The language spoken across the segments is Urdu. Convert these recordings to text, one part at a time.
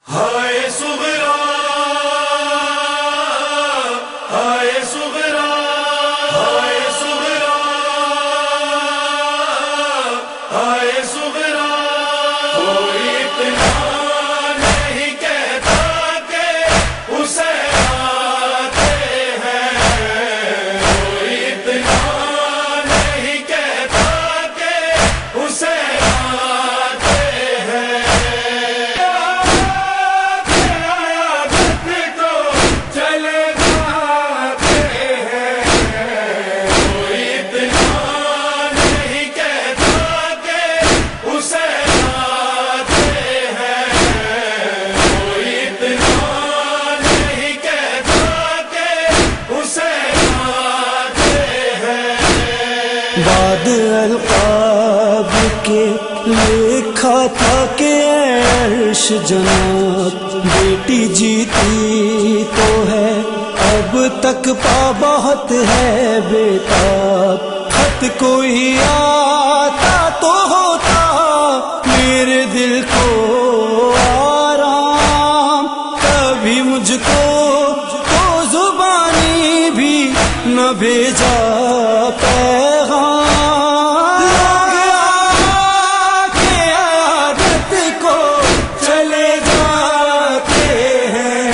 ہائے صغرا ہائے صغرا ہائے صغرا ہائے صغرا کوئی اتنا نہیں کہتا کہ حسین آتے ہیں، کوئی اتنا نہیں کہتا کہ حسین آتے ہیں۔ بعد القاب کے لکھا تھا کہ عرش جناب بیٹی جیتی تو ہے، اب تک پا بہت ہے بیٹا، خط کوئی آتا تو ہوتا میرے دل کو آرام، کبھی مجھ کو تو زبانی بھی نہ بھیجا پیغام، لوگ آکے عادت کو چلے جاتے ہیں،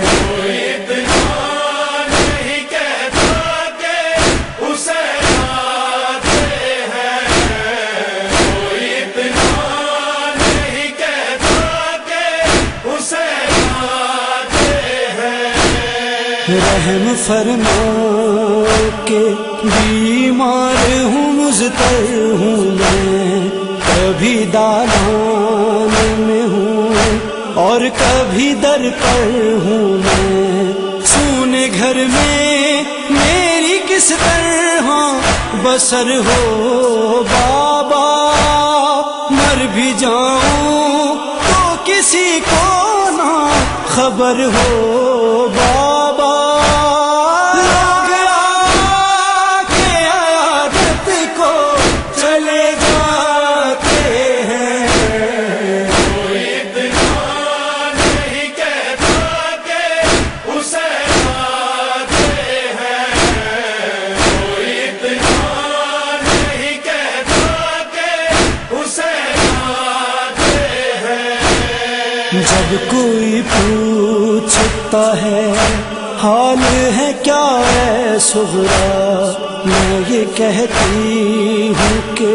کوئی اتنا نہیں کہتا کہ حسین آتے ہیں، کوئی اتنا نہیں کہتا کہ حسین آتے ہیں۔ رحم فرما کے بیمار ہوں مضطر ہوں میں، کبھی دالان میں ہوں اور کبھی در پر ہوں میں، سونے گھر میں میری کس طرح بسر ہو بابا، مر بھی جاؤں تو کسی کو نہ خبر ہو بابا، لوگ آکے عادت کو چلے جاتے ہیں، کوئی اتنا نہیں کہتا کہ حسین آتے ہیں، کوئی اتنا نہیں کہتا کہ حسین آتے ہیں۔ جب کوئی پوچھتا ہے حال ہے کیا ہے صغرا، میں یہ کہتی ہوں کہ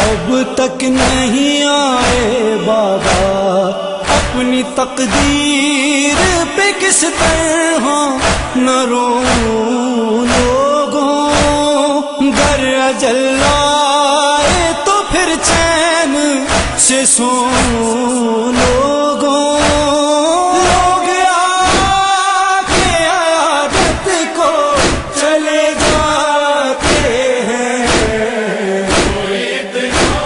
اب تک نہیں آئے بابا، اپنی تقدیر پہ کس طرح نہ روؤں لوگوں، گر اجل آئے تو پھر چین سے سوؤں لوگوں، لوگ آکے عادت کو چلے جاتے ہیں، کوئی اتنا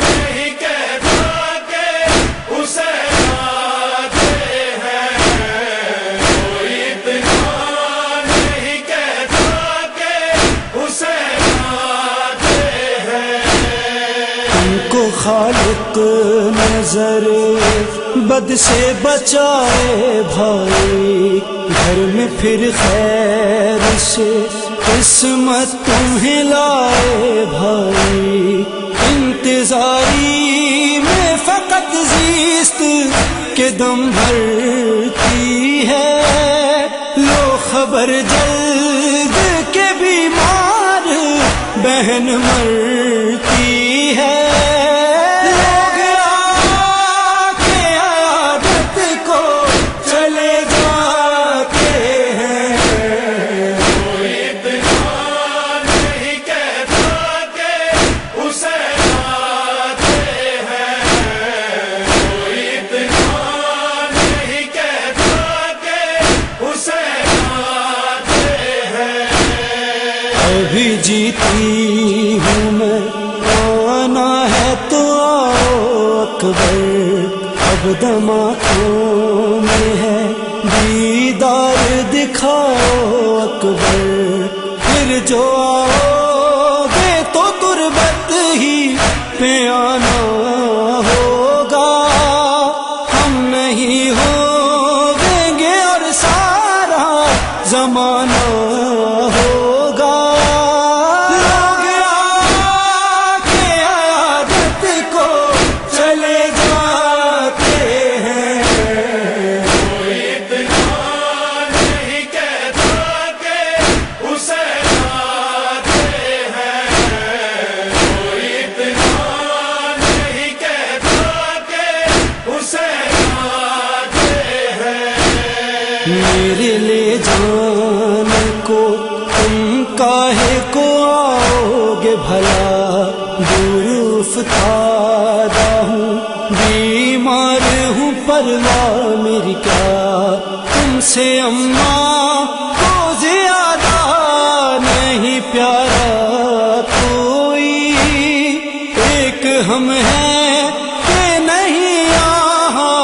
نہیں کہتا کہ حسین آتے ہیں، کوئی اتنا نہیں کہتا کہ حسین آتے ہیں۔ تم کو خالق نظر بد سے بچائے بھائی، گھر میں پھر خیر سے قسمت تمہیں لائے بھائی، انتظاری میں فقط زیست کے دم بھرتی ہے، لو خبر جلد کے بیمار بہن مرتی ہے، لوگ آکے عادت کو چلے جاتے ہیں، کوئی اتنا نہیں کہتا کہ حسین آتے ہیں، کوئی اتنا نہیں کہتا کہ حسین آتے ہیں۔ ابھی جیتی ہوں میں، آنا ہے تو آؤ اکبر، اب دم آنکھوں میں ہے دیدار دکھاؤ اکبر، پھر جو آؤ گے تو تربت ہی پہ آنا ہوگا، ہم نہیں زمانہ ہوگا، لوگ آکے عیادت کو چلے جاتے ہیں، کوئی اتنا نہیں کہتا کہ اسے آتے ہیں، کوئی اتنا نہیں کہتا کہ اسے آتے ہیں۔ میرے لے جانے کو تم کاہے کو آؤ گے بھلا، دور افتادہ ہوں، بیمار ہوں، پرواہ میری کیا تم سے اماں کو زیادہ نہیں پیارا کوئی، ایک ہم ہیں کہ نہیں یہاں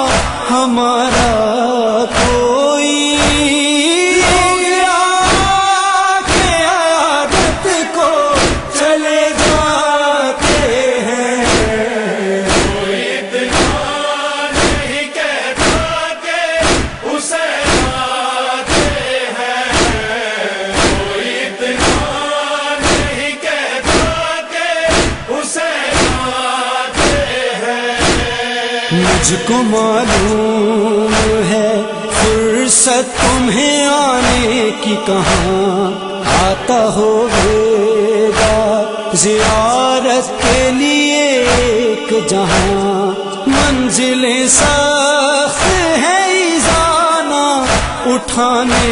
ہمارا کوئی، لوگ آکے عیادت کو چلے جاتے ہیں، کوئی اتنا نہیں کہتا کہ اسے آتے ہیں، کوئی اتنا نہیں کہتا کہ اسے آتے ہیں۔ مجھ کو معلوم ہے فرصت تمہیں آنے کی کہاں، آتا ہوگا زیارت کے لیے ایک جہاں، منزلیں سخت ہے ایزانا اٹھانے